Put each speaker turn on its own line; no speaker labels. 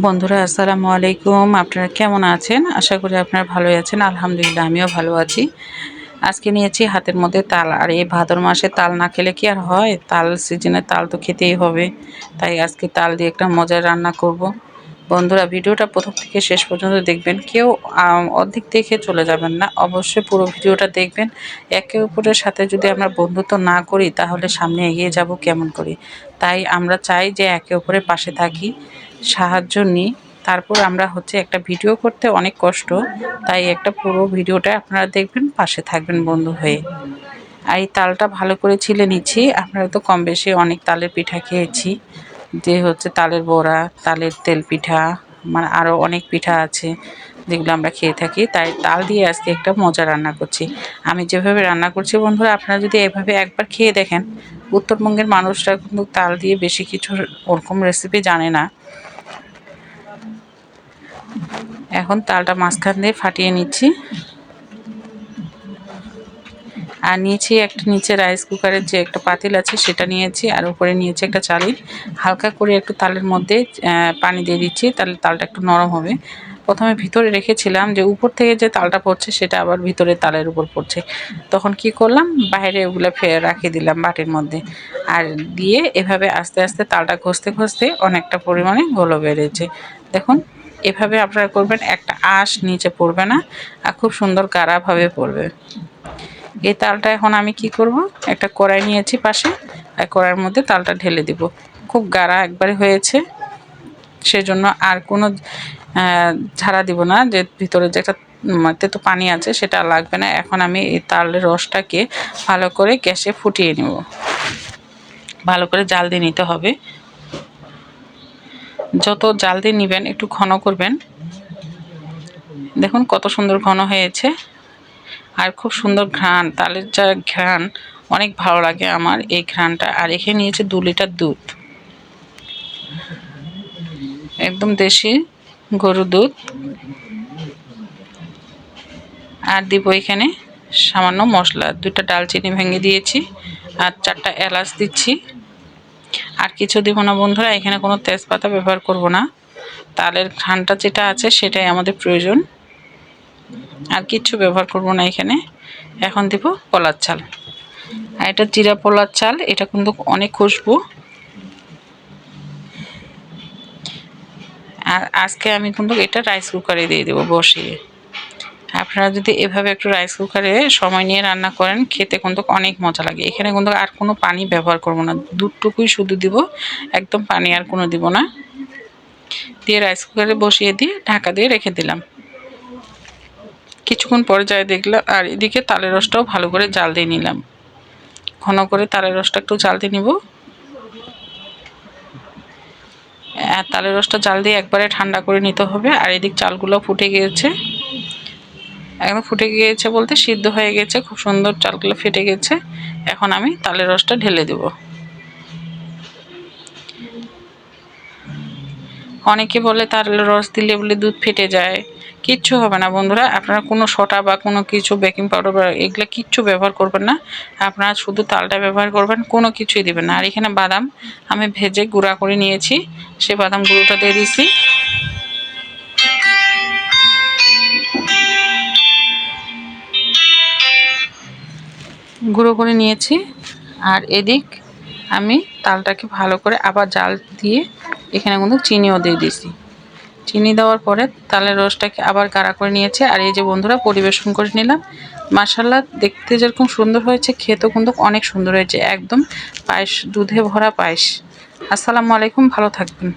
বন্ধুরা আসসালামু আলাইকুম। আপনারা কেমন আছেন? আশা করি আপনারা ভালোই আছেন। আলহামদুলিল্লাহ আমিও ভালো আছি। আজকে নিয়েছি হাতের মধ্যে তাল, আর এই ভাদ্র মাসে তাল না খেলে কি আর হয়? তাল সিজনে তাল তো খেতেই হবে। তাই আজকে তাল দিয়ে একটা মজার রান্না করব। বন্ধুরা ভিডিওটা প্রথম থেকে শেষ পর্যন্ত দেখবেন, কেউ অর্ধেক দেখে চলে যাবেন না, অবশ্যই পুরো ভিডিওটা দেখবেন। একে অপরের সাথে যদি আমরা বন্ধুত্ব না করি তাহলে সামনে এগিয়ে যাব কেমন করে? তাই আমরা চাই যে একে অপরের পাশে থাকি, সাহায্য নিই। তারপর আমরা একটা ভিডিও করতে অনেক কষ্ট, তাই একটা পুরো ভিডিওটা আপনারা দেখবেন, পাশে থাকবেন বন্ধু হয়ে। আর এই তালটা ভালো করে ছিলে নিচ্ছি। আপনারা তো কম বেশি অনেক তালের পিঠা খেয়েছি, যে তালের বড়া, তালের তেল পিঠা, মানে আরও অনেক পিঠা আছে যেগুলো আমরা খেয়ে থাকি। তাই তাল দিয়ে আজকে একটা মজা রান্না করছি। আমি যেভাবে রান্না করছি বন্ধুরা, আপনারা যদি এভাবে একবার খেয়ে দেখেন। উত্তরবঙ্গের মানুষরা কিন্তু তাল দিয়ে বেশি কিছু ওরকম রেসিপি জানে না। এখন তালটা মাঝখান দিয়ে ফাটিয়ে নিচ্ছি। আর নিয়েছি একটা, নিচে রাইস কুকারের যে একটা পাতিল আছে সেটা নিয়েছি, আর উপরে নিয়েছি একটা চালি। হালকা করে একটু তালের মধ্যে পানি দিয়ে দিচ্ছি, তাহলে তালটা একটু নরম হবে। প্রথমে ভিতরে রেখেছিলাম, যে উপর থেকে যে তালটা পড়ছে সেটা আবার ভিতরে তালের উপর পড়ছে। তখন কি করলাম, বাইরে ওগুলো ফেলে রাখিয়ে দিলাম বাটির মধ্যে। আর দিয়ে এভাবে আস্তে আস্তে তালটা ঘষতে ঘষতে অনেকটা পরিমাণে ঘোলো বেড়েছে। দেখুন, এভাবে আপনারা করবেন, একটা আঁশ নিচে পড়বে না, আর খুব সুন্দর গাঢ়ভাবে পড়বে। এই তালটা এখন আমি কি করব, একটা কড়াই নিয়েছি পাশে, আর কড়াইয়ের মধ্যে তালটা ঢেলে দিব। খুব গাঢ় একবারে হয়েছে, সেজন্য আর কোনো ঝাড়া দিব না, যে ভিতরে যে একটা তো পানি আছে সেটা লাগবে না। এখন আমি এই তালের রসটাকে ভালো করে গ্যাসে ফুটিয়ে নেব। ভালো করে জাল দিয়ে নিতে হবে। যত জাল দিয়ে নেবেন একটু ঘন করবেন। দেখুন কত সুন্দর ঘন হয়েছে, আর খুব সুন্দর ঘ্রাণ, তালের যা ঘ্রাণ, অনেক ভালো লাগে আমার এই ঘ্রাণটা। আর এখানে নিয়েছে 2 লিটার দুধ, একদম দেশি গরুর দুধ। আর দিব এখানে সামান্য মশলা, 2টা ডালচিনি ভেঙে দিয়েছি, আর 4টা এলাচ দিচ্ছি। আর কিছু দিব না বন্ধুরা, এখানে কোনো তেজপাতা ব্যবহার করব না। তালের ঘ্রাণটা যেটা আছে সেটাই আমাদের প্রয়োজন, আর কিছু ব্যবহার করব না এখানে। এখন দিব পোলার চাল, আর এটা জিরা পোলার চাল, এটা কিন্তু অনেক খুশবু। আর আজকে আমি কিন্তু এটা রাইস কুকারে দিয়ে দেবো বসিয়ে। আপনারা যদি এভাবে একটু রাইস কুকারে সময় নিয়ে রান্না করেন, খেতে কিন্তু অনেক মজা লাগে। এখানে কিন্তু আর কোনো পানি ব্যবহার করব না, দুধটুকুই শুধু দিব, একদম পানি আর কোনো দিব না। দিয়ে রাইস কুকারে বসিয়ে দিয়ে ঢাকা দিয়ে রেখে দিলাম। কিছুক্ষণ পরে যাই দেখলাম, আর এদিকে তালের রসটাও ভালো করে জাল দিয়ে নিলাম। ঘন করে তালের রসটা একটু জাল দিয়ে নিব। তালের রসটা জাল দিয়ে একবারে ঠান্ডা করে নিতে হবে। আর এদিক চালগুলো ফুটে গিয়েছে, একদম ফুটে গিয়েছে বলতে সিদ্ধ হয়ে গেছে, খুব সুন্দর চালগুলো ফেটে গেছে। এখন আমি তালের রসটা ঢেলে দেব। অনেকে বলে তালের রস দিলে বলে দুধ ফেটে যায়, কিচ্ছু হবে না বন্ধুরা। আপনারা কোনো সোডা বা কোনো কিছু বেকিং পাউডার বা এগুলো কিচ্ছু ব্যবহার করবেন না। আপনারা শুধু তালটা ব্যবহার করবেন, কোনো কিছুই দেবেন না। আর এখানে বাদাম আমি ভেজে গুঁড়া করে নিয়েছি, সে বাদাম গুঁড়োটা দিয়ে দিয়েছি। গুঁড়ো করে নিয়েছি। আর এদিক আমি তালটাকে ভালো করে আবার জাল দিয়ে এখানে কিন্তু চিনিও দিয়ে দিয়েছি। চিনি দেওয়ার পরে তালের রসটাকে আবার গাঢ় করে নিয়েছে। আর এই যে বন্ধুরা পরিবেশন করে নিলাম। মাশাআল্লাহ, দেখতে যেরকম সুন্দর হয়েছে, খেতেও কিন্তু অনেক সুন্দর হয়েছে, একদম পায়েস, দুধে ভরা পায়েস। আসসালামু আলাইকুম, ভালো থাকবেন।